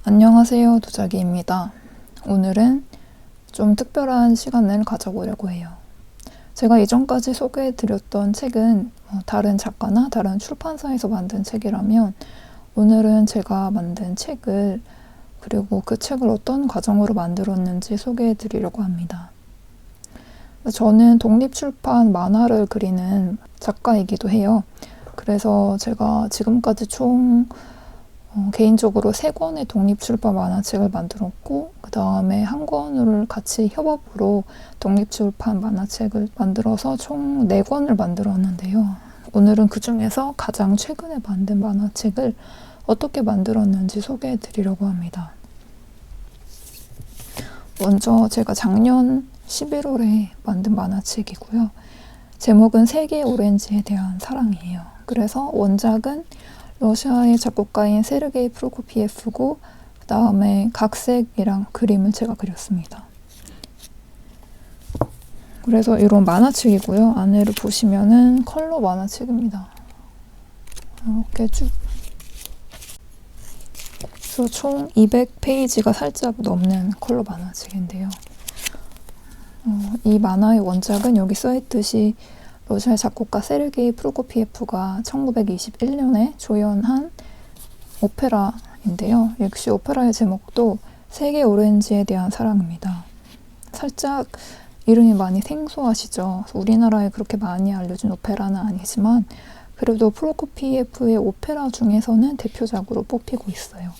안녕하세요, 도자기입니다. 오늘은 좀 특별한 시간을 가져보려고 해요. 제가 이전까지 소개해드렸던 책은 다른 작가나 다른 출판사에서 만든 책이라면 오늘은 제가 만든 책을 그리고 그 책을 어떤 과정으로 만들었는지 소개해드리려고 합니다. 저는 독립출판 만화를 그리는 작가이기도 해요. 그래서 제가 지금까지 총 개인적으로 3권의 독립출판 만화책을 만들었고 그 다음에 한 권을 같이 협업으로 독립출판 만화책을 만들어서 총 4권을 만들었는데요. 오늘은 그 중에서 가장 최근에 만든 만화책을 어떻게 만들었는지 소개해 드리려고 합니다. 먼저 제가 작년 11월에 만든 만화책이고요. 제목은 세계 오렌지에 대한 사랑이에요. 그래서 원작은 러시아의 작곡가인 세르게이 프로코피예프고 그 다음에 각색이랑 그림을 제가 그렸습니다. 그래서 이런 만화책이고요. 안에를 보시면은 컬러 만화책입니다. 이렇게 쭉. 그래서 총 200페이지가 살짝 넘는 컬러 만화책인데요. 이 만화의 원작은 여기 써있듯이 러시아 작곡가 세르게이 프로코피예프가 1921년에 조연한 오페라인데요. 역시 오페라의 제목도 세계 오렌지에 대한 사랑입니다. 살짝 이름이 많이 생소하시죠? 우리나라에 그렇게 많이 알려진 오페라는 아니지만 그래도 프로코피예프의 오페라 중에서는 대표작으로 뽑히고 있어요.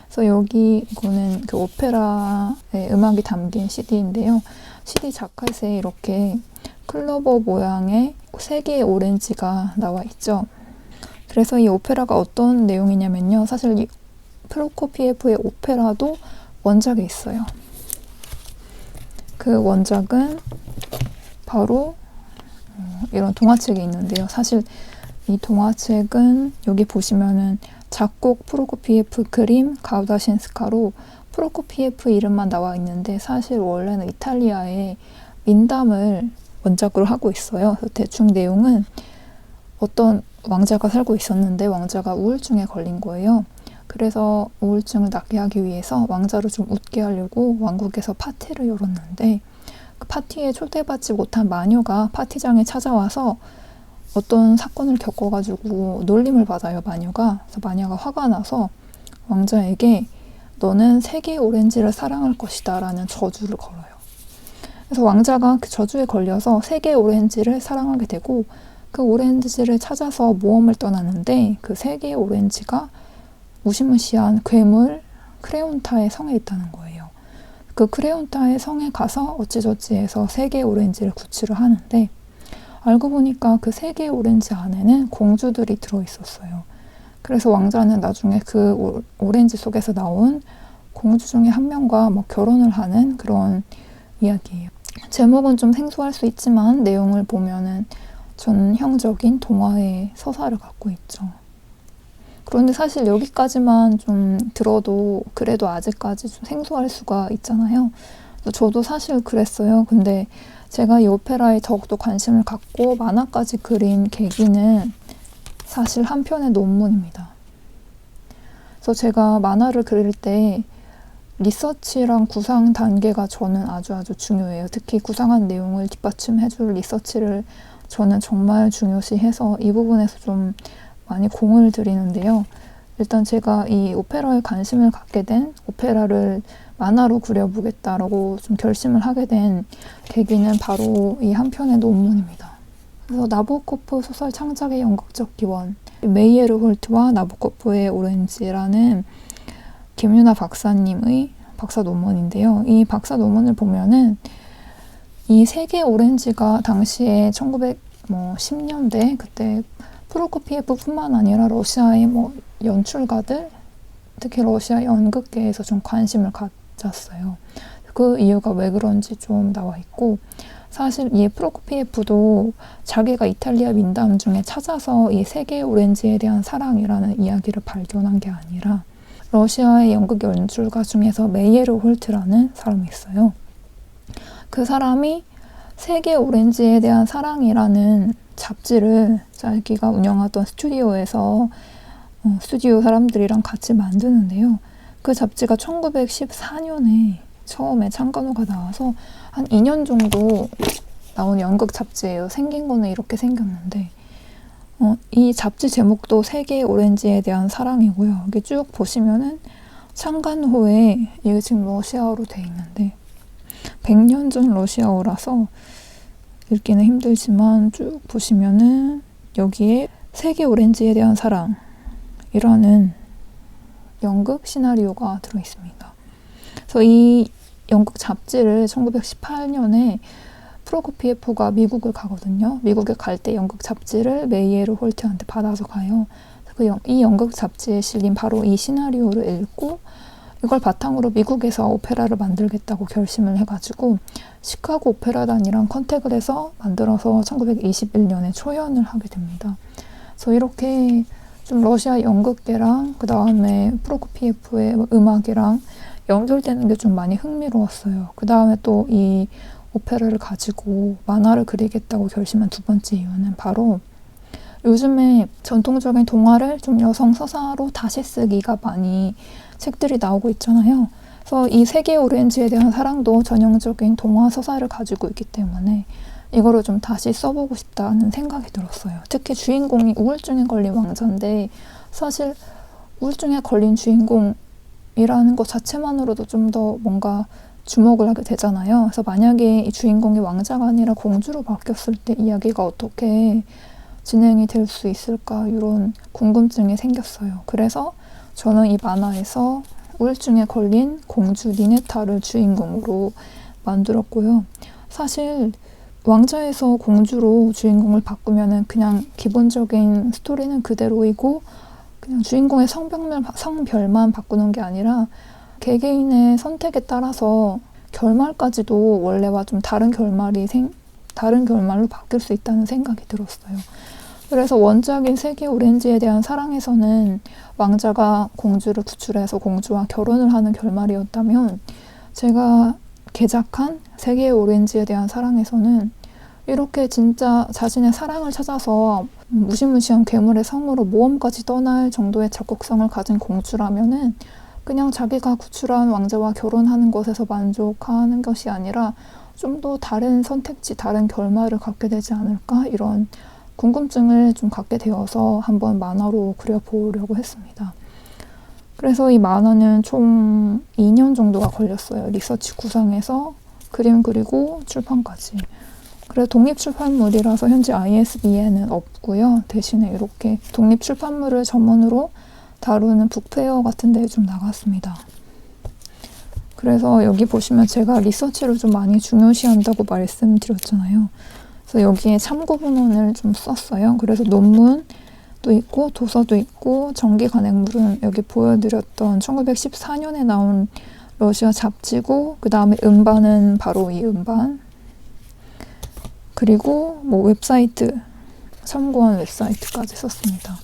그래서 여기 이거는 그 오페라의 음악이 담긴 CD인데요. CD 자켓에 이렇게 클로버 모양의 세계의 오렌지가 나와 있죠. 그래서 이 오페라가 어떤 내용이냐면요. 사실 이 프로코피예프의 오페라도 원작에 있어요. 그 원작은 바로 이런 동화책이 있는데요. 사실 이 동화책은 여기 보시면은 작곡 프로코피예프, 그림 가우다신스카로 프로코피예프 이름만 나와 있는데 사실 원래는 이탈리아의 민담을 원작으로 하고 있어요. 대충 내용은 어떤 왕자가 살고 있었는데 왕자가 우울증에 걸린 거예요. 그래서 우울증을 낫게 하기 위해서 왕자를 좀 웃게 하려고 왕국에서 파티를 열었는데 그 파티에 초대받지 못한 마녀가 파티장에 찾아와서 어떤 사건을 겪어가지고 놀림을 받아요, 마녀가. 그래서 마녀가 화가 나서 왕자에게 너는 세계 오렌지를 사랑할 것이다 라는 저주를 걸어요. 그래서 왕자가 그 저주에 걸려서 세계 오렌지를 사랑하게 되고 그 오렌지를 찾아서 모험을 떠나는데 그 세계 오렌지가 무시무시한 괴물 크레온타의 성에 있다는 거예요. 그 크레온타의 성에 가서 어찌저찌 해서 세계 오렌지를 구출을 하는데 알고 보니까 그 세계 오렌지 안에는 공주들이 들어있었어요. 그래서 왕자는 나중에 그 오렌지 속에서 나온 공주 중에 한 명과 결혼을 하는 그런 이야기예요. 제목은 좀 생소할 수 있지만 내용을 보면은 전형적인 동화의 서사를 갖고 있죠. 그런데 사실 여기까지만 좀 들어도 그래도 아직까지 좀 생소할 수가 있잖아요. 저도 사실 그랬어요. 근데 제가 이 오페라에 더욱더 관심을 갖고 만화까지 그린 계기는 사실 한 편의 논문입니다. 그래서 제가 만화를 그릴 때 리서치랑 구상 단계가 저는 아주 중요해요. 특히 구상한 내용을 뒷받침해줄 리서치를 저는 정말 중요시해서 이 부분에서 좀 많이 공을 들이는데요. 일단 제가 이 오페라에 관심을 갖게 된 오페라를 만화로 그려보겠다라고 좀 결심을 하게 된 계기는 바로 이 한 편의 논문입니다. 그래서 나보코프 소설 창작의 연극적 기원, 메이에르 홀트와 나보코프의 오렌지라는 김유나 박사님의 박사 논문인데요. 이 박사 논문을 보면은 이 세계 오렌지가 당시에 1910년대 그때 프로코피예프뿐만 아니라 러시아의 연출가들, 특히 러시아 연극계에서 좀 관심을 가졌어요. 그 이유가 왜 그런지 좀 나와 있고 사실 이 프로코피예프도 자기가 이탈리아 민담 중에 찾아서 이 세계 오렌지에 대한 사랑이라는 이야기를 발견한 게 아니라 러시아의 연극 연출가 중에서 메이에르 홀트라는 사람이 있어요. 그 사람이 세계 오렌지에 대한 사랑이라는 잡지를 자기가 운영하던 스튜디오에서 스튜디오 사람들이랑 같이 만드는데요. 그 잡지가 1914년에 처음에 창간호가 나와서 한 2년 정도 나온 연극 잡지예요. 생긴 거는 이렇게 생겼는데 이 잡지 제목도 세계의 오렌지에 대한 사랑이고요. 여기 쭉 보시면은 창간호에 이게 지금 러시아어로 돼 있는데 100년 전 러시아어라서 읽기는 힘들지만 쭉 보시면은 여기에 세계 오렌지에 대한 사랑이라는 연극 시나리오가 들어 있습니다. 그래서 이 연극 잡지를 1918년에 프로코피예프가 미국을 가거든요. 미국에 갈 때 연극 잡지를 메이에르 홀트한테 받아서 가요. 이 연극 잡지에 실린 바로 이 시나리오를 읽고 이걸 바탕으로 미국에서 오페라를 만들겠다고 결심을 해가지고 시카고 오페라단이랑 컨택을 해서 만들어서 1921년에 초연을 하게 됩니다. 그래서 이렇게 좀 러시아 연극계랑 그 다음에 프로코피예프의 음악이랑 연결되는 게 좀 많이 흥미로웠어요. 그 다음에 또 이 오페라를 가지고 만화를 그리겠다고 결심한 두 번째 이유는 바로 요즘에 전통적인 동화를 좀 여성 서사로 다시 쓰기가 많이 책들이 나오고 있잖아요. 그래서 이 세계 오렌지에 대한 사랑도 전형적인 동화 서사를 가지고 있기 때문에 이거를 좀 다시 써보고 싶다는 생각이 들었어요. 특히 주인공이 우울증에 걸린 왕자인데 사실 우울증에 걸린 주인공이라는 것 자체만으로도 좀 더 뭔가 주목을 하게 되잖아요. 그래서 만약에 이 주인공이 왕자가 아니라 공주로 바뀌었을 때 이야기가 어떻게 진행이 될 수 있을까 이런 궁금증이 생겼어요. 그래서 저는 이 만화에서 우울증에 걸린 공주 니네타를 주인공으로 만들었고요. 사실 왕자에서 공주로 주인공을 바꾸면은 그냥 기본적인 스토리는 그대로이고 그냥 주인공의 성별만 바꾸는 게 아니라 개개인의 선택에 따라서 결말까지도 원래와 좀 다른 결말로 바뀔 수 있다는 생각이 들었어요. 그래서 원작인 세계 오렌지에 대한 사랑에서는 왕자가 공주를 구출해서 공주와 결혼을 하는 결말이었다면 제가 개작한 세계 오렌지에 대한 사랑에서는 이렇게 진짜 자신의 사랑을 찾아서 무시무시한 괴물의 성으로 모험까지 떠날 정도의 적극성을 가진 공주라면은 그냥 자기가 구출한 왕자와 결혼하는 것에서 만족하는 것이 아니라 좀 더 다른 선택지, 다른 결말을 갖게 되지 않을까 이런 궁금증을 좀 갖게 되어서 한번 만화로 그려보려고 했습니다. 그래서 이 만화는 총 2년 정도가 걸렸어요. 리서치 구상에서 그림 그리고 출판까지. 그래서 독립출판물이라서 현재 ISBN은 없고요. 대신에 이렇게 독립출판물을 전문으로 다루는 북페어 같은 데에 좀 나갔습니다. 그래서 여기 보시면 제가 리서치를 좀 많이 중요시한다고 말씀드렸잖아요. 그래서 여기에 참고문헌을 좀 썼어요. 그래서 논문도 있고 도서도 있고 정기 간행물은 여기 보여드렸던 1914년에 나온 러시아 잡지고 그 다음에 음반은 바로 이 음반 그리고 뭐 웹사이트 참고한 웹사이트까지 썼습니다.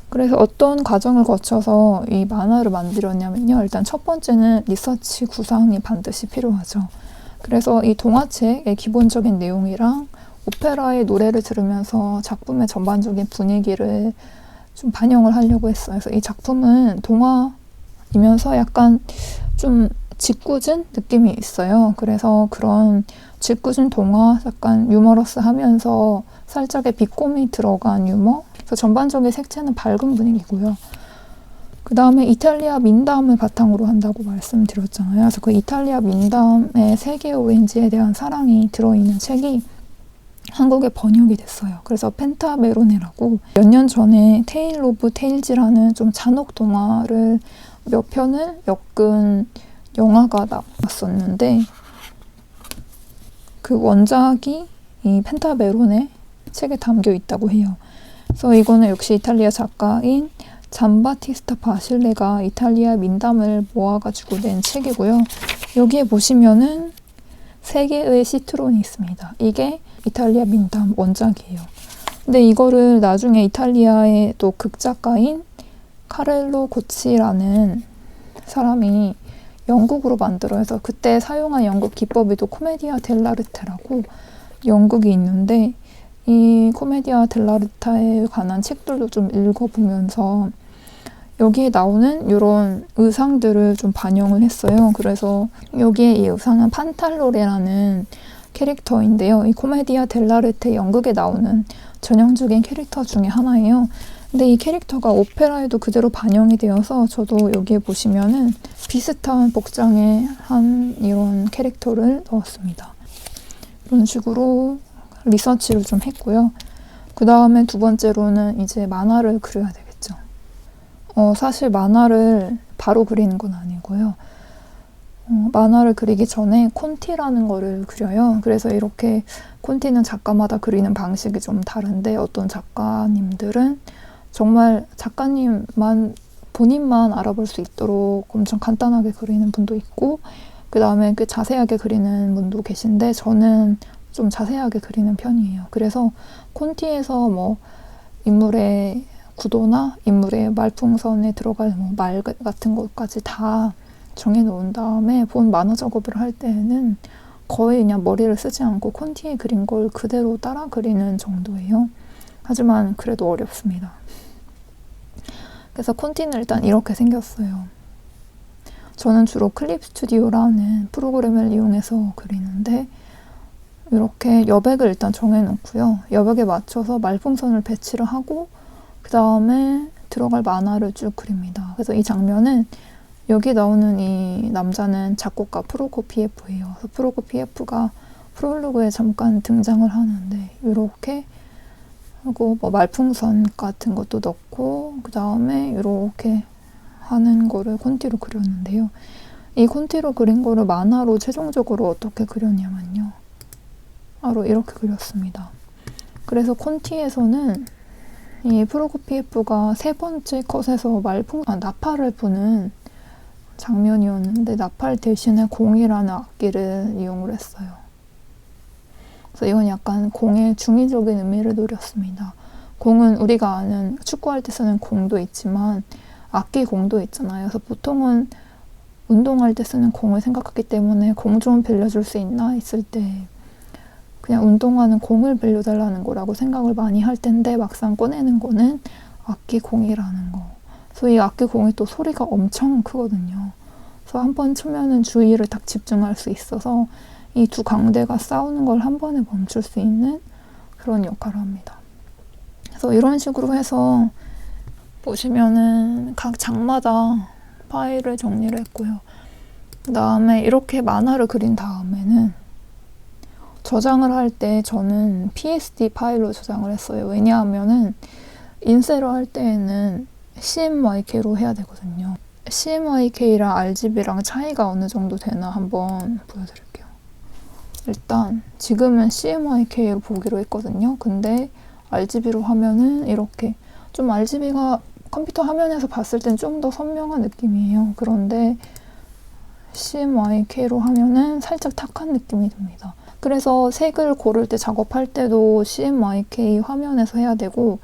그래서 어떤 과정을 거쳐서 이 만화를 만들었냐면요. 일단 첫 번째는 리서치 구상이 반드시 필요하죠. 그래서 이 동화책의 기본적인 내용이랑 오페라의 노래를 들으면서 작품의 전반적인 분위기를 좀 반영을 하려고 했어요. 그래서 이 작품은 동화이면서 약간 좀 짓궂은 느낌이 있어요. 그래서 그런 짓궂은 동화, 약간 유머러스하면서 살짝의 비꼬미 들어간 유머. 그래서 전반적인 색채는 밝은 분위기고요. 그 다음에 이탈리아 민담을 바탕으로 한다고 말씀드렸잖아요. 그래서 그 이탈리아 민담의 세계 오렌지에 대한 사랑이 들어있는 책이 한국에 번역이 됐어요. 그래서 펜타메로네라고 몇 년 전에 테일 오브 테일즈라는 좀 잔혹 동화를 몇 편을 엮은 영화가 나왔었는데 그 원작이 이 펜타메로네 책에 담겨 있다고 해요. 그래서 이거는 역시 이탈리아 작가인 잠바티스타 바실레가 이탈리아 민담을 모아가지고 낸 책이고요. 여기에 보시면은 3개의 시트론이 있습니다. 이게 이탈리아 민담 원작이에요. 근데 이거를 나중에 이탈리아의 또 극작가인 카렐로 고치라는 사람이 영국으로 만들어서 그때 사용한 연극 기법이 또 코메디아 델라르테라고 연극이 있는데 이 코메디아 델라르타에 관한 책들도 좀 읽어보면서 여기에 나오는 이런 의상들을 좀 반영을 했어요. 그래서 여기에 이 의상은 판탈로레라는 캐릭터인데요. 이 코메디아 델라르테 연극에 나오는 전형적인 캐릭터 중에 하나예요. 근데 이 캐릭터가 오페라에도 그대로 반영이 되어서 저도 여기에 보시면은 비슷한 복장에 한 이런 캐릭터를 넣었습니다. 이런 식으로 리서치를 좀 했고요. 그 다음에 두 번째로는 이제 만화를 그려야 되겠죠. 사실 만화를 바로 그리는 건 아니고요. 만화를 그리기 전에 콘티라는 거를 그려요. 그래서 이렇게 콘티는 작가마다 그리는 방식이 좀 다른데 어떤 작가님들은 정말 작가님만 본인만 알아볼 수 있도록 엄청 간단하게 그리는 분도 있고 그 다음에 꽤 자세하게 그리는 분도 계신데 저는 좀 자세하게 그리는 편이에요. 그래서 콘티에서 뭐 인물의 구도나 인물의 말풍선에 들어갈 뭐 말 같은 것까지 다 정해놓은 다음에 본 만화 작업을 할 때에는 거의 그냥 머리를 쓰지 않고 콘티에 그린 걸 그대로 따라 그리는 정도예요. 하지만 그래도 어렵습니다. 그래서 콘티는 일단 이렇게 생겼어요. 저는 주로 클립 스튜디오라는 프로그램을 이용해서 그리는데 이렇게 여백을 일단 정해놓고요. 여백에 맞춰서 말풍선을 배치를 하고 그 다음에 들어갈 만화를 쭉 그립니다. 그래서 이 장면은 여기 나오는 이 남자는 작곡가 프로코피예프예요. 그래서 프로코피예프가 프롤로그에 잠깐 등장을 하는데 이렇게 하고 뭐 말풍선 같은 것도 넣고 그 다음에 이렇게 하는 거를 콘티로 그렸는데요. 이 콘티로 그린 거를 만화로 최종적으로 어떻게 그렸냐면요. 바로 이렇게 그렸습니다. 그래서 콘티에서는 이 프로코피예프가 세 번째 컷에서 나팔을 부는 장면이었는데 나팔 대신에 공이라는 악기를 이용을 했어요. 그래서 이건 약간 공의 중의적인 의미를 노렸습니다. 공은 우리가 아는 축구할 때 쓰는 공도 있지만 악기 공도 있잖아요. 그래서 보통은 운동할 때 쓰는 공을 생각하기 때문에 공 좀 빌려줄 수 있나 했을 때 그냥 운동하는 공을 빌려달라는 거라고 생각을 많이 할 텐데 막상 꺼내는 거는 악기 공이라는 거. 그래서 이 악기 공이 또 소리가 엄청 크거든요. 그래서 한 번 치면은 주의를 딱 집중할 수 있어서 이 두 강대가 싸우는 걸 한 번에 멈출 수 있는 그런 역할을 합니다. 그래서 이런 식으로 해서 보시면은 각 장마다 파일을 정리를 했고요. 그 다음에 이렇게 만화를 그린 다음에는 저장을 할 때 저는 PSD 파일로 저장을 했어요. 왜냐하면은 인쇄로 할 때에는 CMYK로 해야 되거든요. CMYK랑 RGB랑 차이가 어느 정도 되나 한번 보여드릴게요. 일단 지금은 CMYK로 보기로 했거든요. 근데 RGB로 하면은 이렇게 좀 RGB가 컴퓨터 화면에서 봤을 땐 좀 더 선명한 느낌이에요. 그런데 CMYK로 하면은 살짝 탁한 느낌이 듭니다. 그래서 색을 고를 때 작업할 때도 CMYK 화면에서 해야 되고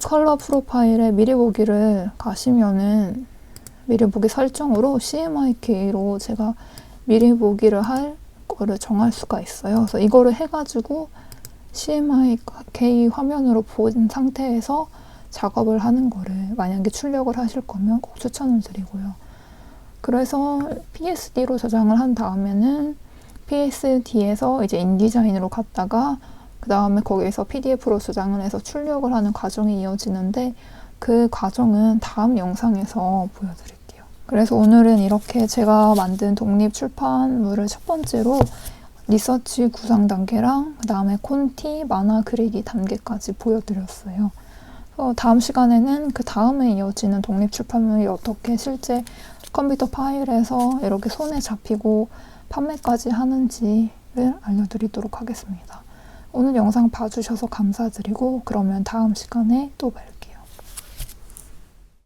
컬러 프로파일에 미리 보기를 가시면은 미리 보기 설정으로 CMYK로 제가 미리 보기를 할 거를 정할 수가 있어요. 그래서 이거를 해가지고 CMYK 화면으로 본 상태에서 작업을 하는 거를 만약에 출력을 하실 거면 꼭 추천을 드리고요. 그래서 PSD로 저장을 한 다음에는 PSD에서 이제 인디자인으로 갔다가 그 다음에 거기에서 PDF로 저장을 해서 출력을 하는 과정이 이어지는데 그 과정은 다음 영상에서 보여드릴게요. 그래서 오늘은 이렇게 제가 만든 독립 출판물을 첫 번째로 리서치 구상 단계랑 그 다음에 콘티 만화 그리기 단계까지 보여드렸어요. 다음 시간에는 그 다음에 이어지는 독립 출판물이 어떻게 실제 컴퓨터 파일에서 이렇게 손에 잡히고 판매까지 하는지를 알려드리도록 하겠습니다. 오늘 영상 봐주셔서 감사드리고 그러면 다음 시간에 또 뵐게요.